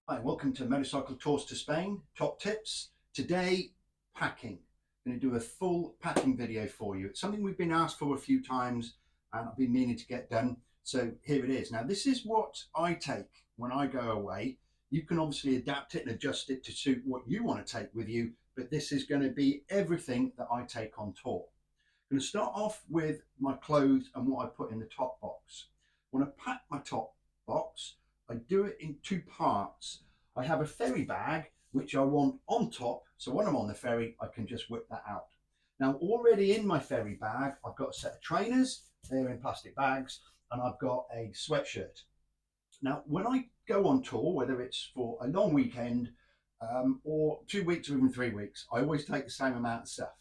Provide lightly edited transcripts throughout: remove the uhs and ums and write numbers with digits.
Hi, welcome to Motorcycle Tours to Spain, top tips. Today, packing. I'm going to do a full packing video for you. It's something we've been asked for a few times and I've been meaning to get done. So here it is. Now, this is what I take when I go away. You can obviously adapt it and adjust it to suit what you want to take with you, but this is going to be everything that I take on tour. I'm going to start off with my clothes and what I put in the top box. When I pack my top box, I do it in two parts. I have a ferry bag, which I want on top. So when I'm on the ferry, I can just whip that out. Now, already in my ferry bag, I've got a set of trainers. They're in plastic bags, and I've got a sweatshirt. Now, when I go on tour, whether it's for a long weekend or 2 weeks or even 3 weeks, I always take the same amount of stuff.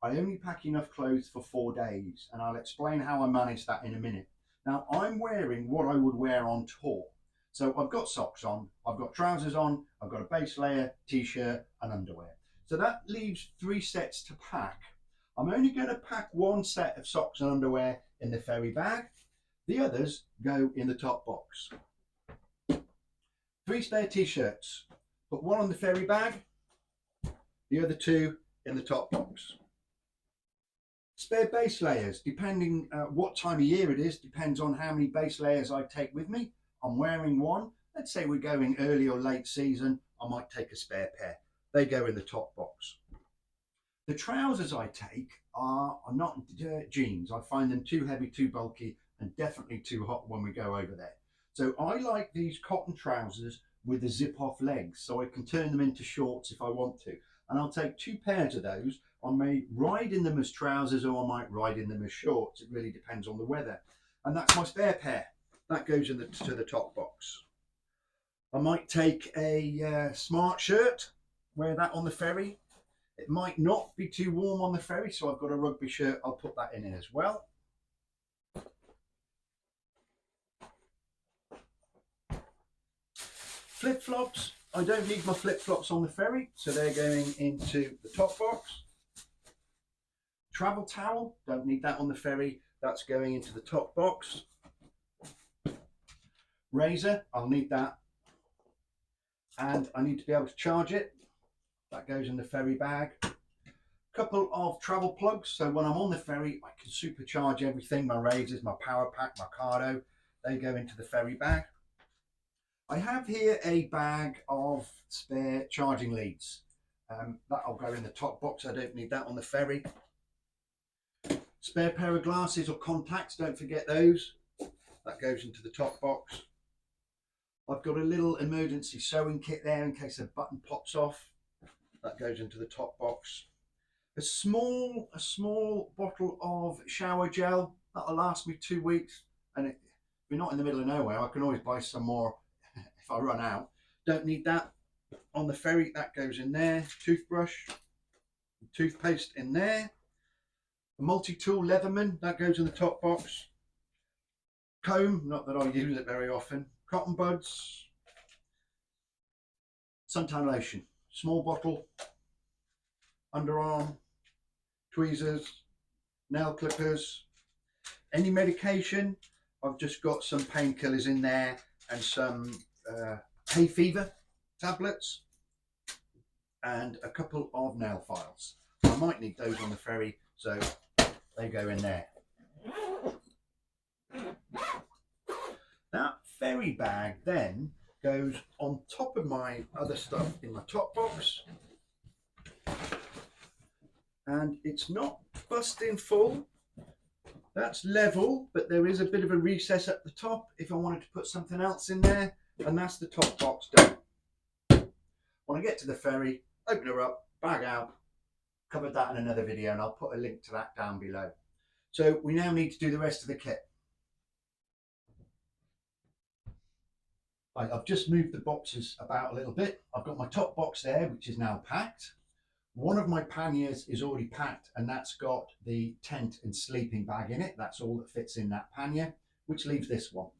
I only pack enough clothes for 4 days, and I'll explain how I manage that in a minute. Now, I'm wearing what I would wear on tour. So I've got socks on, I've got trousers on, I've got a base layer, t-shirt and underwear. So that leaves 3 sets to pack. I'm only going to pack one set of socks and underwear in the ferry bag. The others go in the top box. 3 spare t-shirts, put one on the ferry bag, the other two in the top box. Spare base layers, depending what time of year it is, depends on how many base layers I take with me. I'm wearing one. Let's say we're going early or late season, I might take a spare pair. They go in the top box. The trousers I take are not jeans. I find them too heavy, too bulky, and definitely too hot when we go over there. So I like these cotton trousers with the zip off legs, so I can turn them into shorts if I want to. And I'll take 2 pairs of those. I may ride in them as trousers or I might ride in them as shorts. It really depends on the weather. And that's my spare pair. That goes to the top box. I might take a smart shirt, wear that on the ferry. It might not be too warm on the ferry, so I've got a rugby shirt. I'll put that in as well. Flip-flops. I don't need my flip-flops on the ferry, so they're going into the top box. Travel towel. Don't need that on the ferry. That's going into the top box. Razor. I'll need that. And I need to be able to charge it. That goes in the ferry bag. Couple of travel plugs, so when I'm on the ferry I can supercharge everything. My razors, my power pack, my cardo, they go into the ferry bag. I have here a bag of spare charging leads. That'll go in the top box. I don't need that on the ferry. Spare pair of glasses or contacts, don't forget those. That goes into the top box. I've got a little emergency sewing kit there in case a button pops off. That goes into the top box. A small bottle of shower gel that'll last me 2 weeks, and if you're not in the middle of nowhere, I can always buy some more if I run out. Don't need that on the ferry. That goes in there. Toothbrush, toothpaste in there. A multi-tool Leatherman, that goes in the top box. Comb, not that I use it very often. Cotton buds, suntan lotion, small bottle, underarm, tweezers, nail clippers, any medication. I've just got some painkillers in there and some hay fever tablets and a couple of nail files. I might need those on the ferry, so they go in there. That ferry bag then goes on top of my other stuff in my top box, and it's not busting full. That's level, but there is a bit of a recess at the top if I wanted to put something else in there, and that's the top box done. When I get to the ferry, open her up, bag out. Covered that in another video, and I'll put a link to that down below. So we now need to do the rest of the kit. I've just moved the boxes about a little bit. I've got my top box there, which is now packed. One of my panniers is already packed, and that's got the tent and sleeping bag in it. That's all that fits in that pannier, which leaves this one.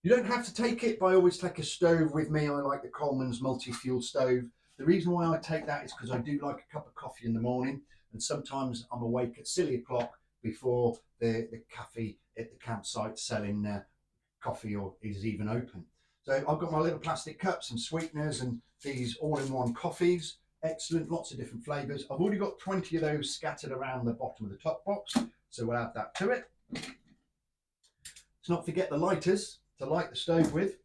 You don't have to take it, but I always take a stove with me. I like the Coleman's multi-fuel stove. The reason why I take that is because I do like a cup of coffee in the morning, and sometimes I'm awake at silly o'clock before the cafe at the campsite selling coffee or is even open. So I've got my little plastic cups and sweeteners and these all-in-one coffees. Excellent, lots of different flavours. I've already got 20 of those scattered around the bottom of the top box, so we'll add that to it. Let's not forget the lighters to light the stove with.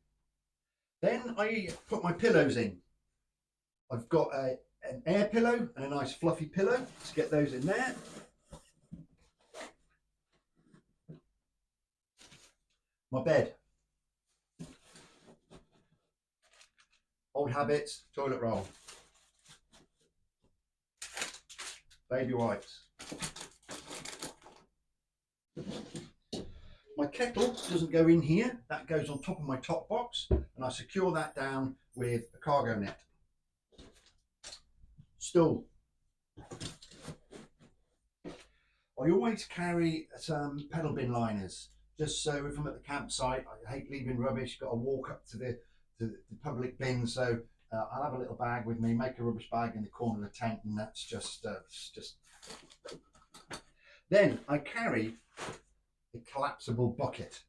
Then I put my pillows in. I've got an air pillow and a nice fluffy pillow. Let's get those in there. My bed. Old habits, toilet roll. Baby wipes. My kettle doesn't go in here, that goes on top of my top box, and I secure that down with a cargo net. Stool. I always carry some pedal bin liners, just so if I'm at the campsite, I hate leaving rubbish, got to walk up to the public bin, so I'll have a little bag with me, make a rubbish bag in the corner of the tent, and that's just. Then I carry a collapsible bucket,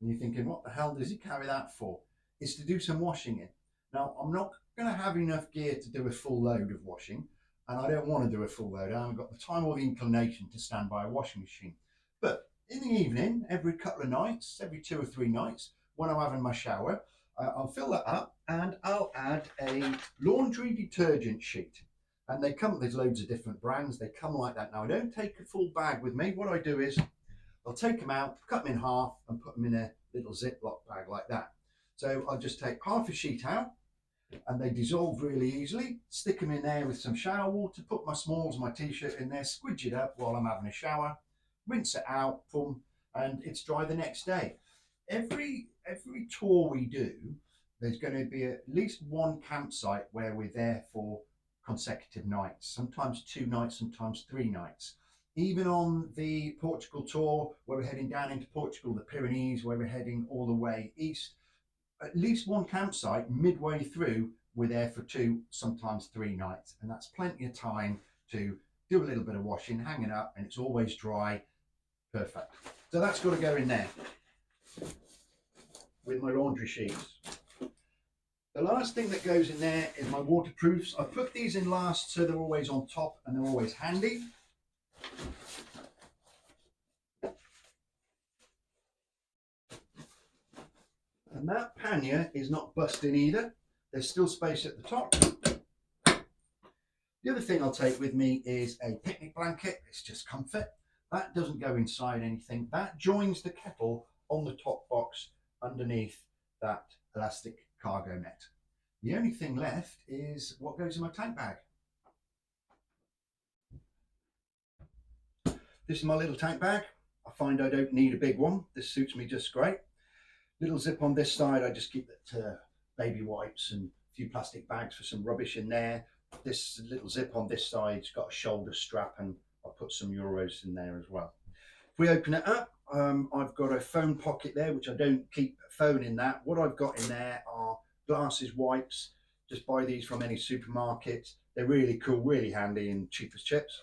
and you're thinking, what the hell does he carry that for? It's to do some washing in. Now, I'm not going to have enough gear to do a full load of washing, and I don't want to do a full load. I haven't got the time or the inclination to stand by a washing machine. But in the evening, every couple of nights, every 2 or 3 nights, when I'm having my shower, I'll fill that up and I'll add a laundry detergent sheet. And they come, there's loads of different brands, they come like that. Now, I don't take a full bag with me. What I do is I'll take them out, cut them in half and put them in a little Ziploc bag like that. So I'll just take half a sheet out and they dissolve really easily, stick them in there with some shower water, put my smalls, my t-shirt in there, squidge it up while I'm having a shower, rinse it out, boom, and it's dry the next day. Every tour we do, there's going to be at least one campsite where we're there for consecutive nights, sometimes 2 nights, sometimes 3 nights. Even on the Portugal tour, where we're heading down into Portugal, the Pyrenees, where we're heading all the way east, at least one campsite midway through, we're there for 2, sometimes 3 nights. And that's plenty of time to do a little bit of washing, hang it up, and it's always dry. Perfect. So that's got to go in there with my laundry sheets. The last thing that goes in there is my waterproofs. I put these in last so they're always on top and they're always handy. And that pannier is not busting either. There's still space at the top. The other thing I'll take with me is a picnic blanket. It's just comfort. That doesn't go inside anything. That joins the kettle on the top box underneath that elastic cargo net. The only thing left is what goes in my tank bag. This is my little tank bag. I find I don't need a big one. This suits me just great. Little zip on this side. I just keep it baby wipes and a few plastic bags for some rubbish in there. This little zip on this side's got a shoulder strap and I'll put some euros in there as well. If we open it up, I've got a phone pocket there, which I don't keep a phone in that. What I've got in there are glasses, wipes. Just buy these from any supermarket. They're really cool, really handy and cheap as chips.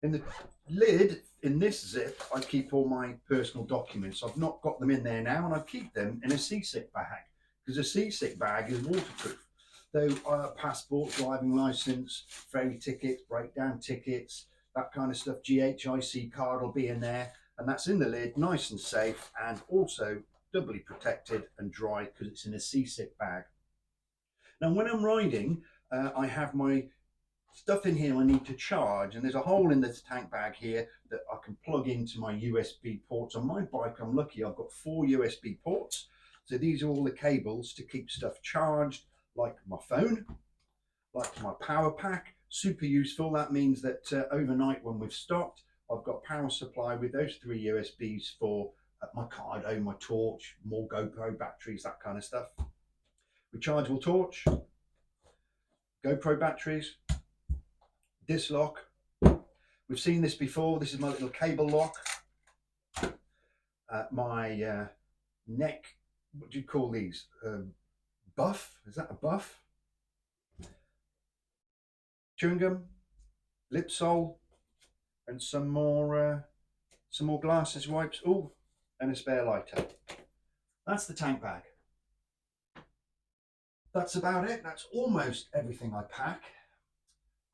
In the lid, in this zip, I keep all my personal documents. I've not got them in there now, and I keep them in a seasick bag because a seasick bag is waterproof. So passport, driving license, ferry tickets, breakdown tickets, that kind of stuff, GHIC card will be in there, and that's in the lid, nice and safe, and also doubly protected and dry because it's in a seasick bag. Now, when I'm riding, I have my stuff in here I need to charge, and there's a hole in this tank bag here that I can plug into my USB ports. On my bike, I'm lucky, I've got 4 USB ports. So these are all the cables to keep stuff charged, like my phone, like my power pack. Super useful. That means that overnight when we've stopped, I've got power supply with those 3 USBs for my Cardo, my torch, more GoPro batteries, that kind of stuff. Rechargeable torch, GoPro batteries, this lock. We've seen this before. This is my little cable lock. My neck, what do you call these? Buff? Is that a buff? Chewing gum, lip sole, and some more glasses wipes. Oh, and a spare lighter. That's the tank bag. that's about it. That's almost everything I pack.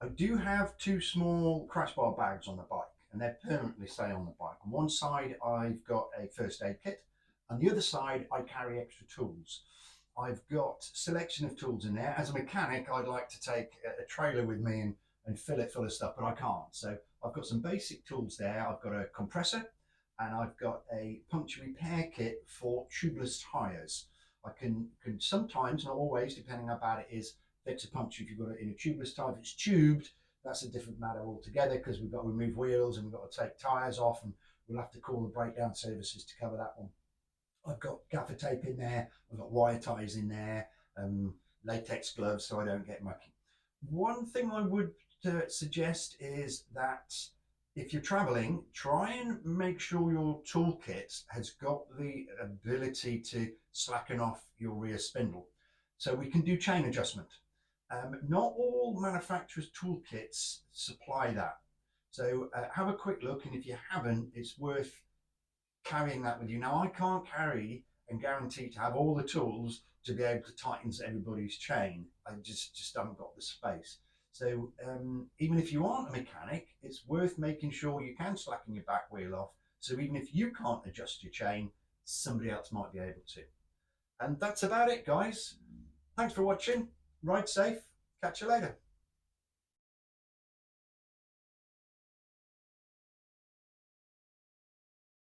I do have 2 small crash bar bags on the bike, and they permanently stay on the bike. On one side, I've got a first aid kit, and the other side, I carry extra tools. I've got a selection of tools in there. As a mechanic, I'd like to take a trailer with me and fill it full of stuff, but I can't. So I've got some basic tools there. I've got a compressor, and I've got a puncture repair kit for tubeless tyres. I can sometimes, not always, depending how bad it is, fix a puncture if you've got it in a tubeless tyre. If it's tubed, that's a different matter altogether because we've got to remove wheels and we've got to take tyres off, and we'll have to call the breakdown services to cover that one. I've got gaffer tape in there, I've got wire ties in there, latex gloves so I don't get mucky. One thing I would suggest is that if you're traveling, try and make sure your toolkit has got the ability to slacken off your rear spindle. So we can do chain adjustment. Not all manufacturers' toolkits supply that. So have a quick look, and if you haven't, it's worth carrying that with you. Now, I can't carry and guarantee to have all the tools to be able to tighten everybody's chain. I just haven't got the space. So even if you aren't a mechanic, it's worth making sure you can slacken your back wheel off. So even if you can't adjust your chain, somebody else might be able to. And that's about it, guys. Thanks for watching. Ride safe. Catch you later.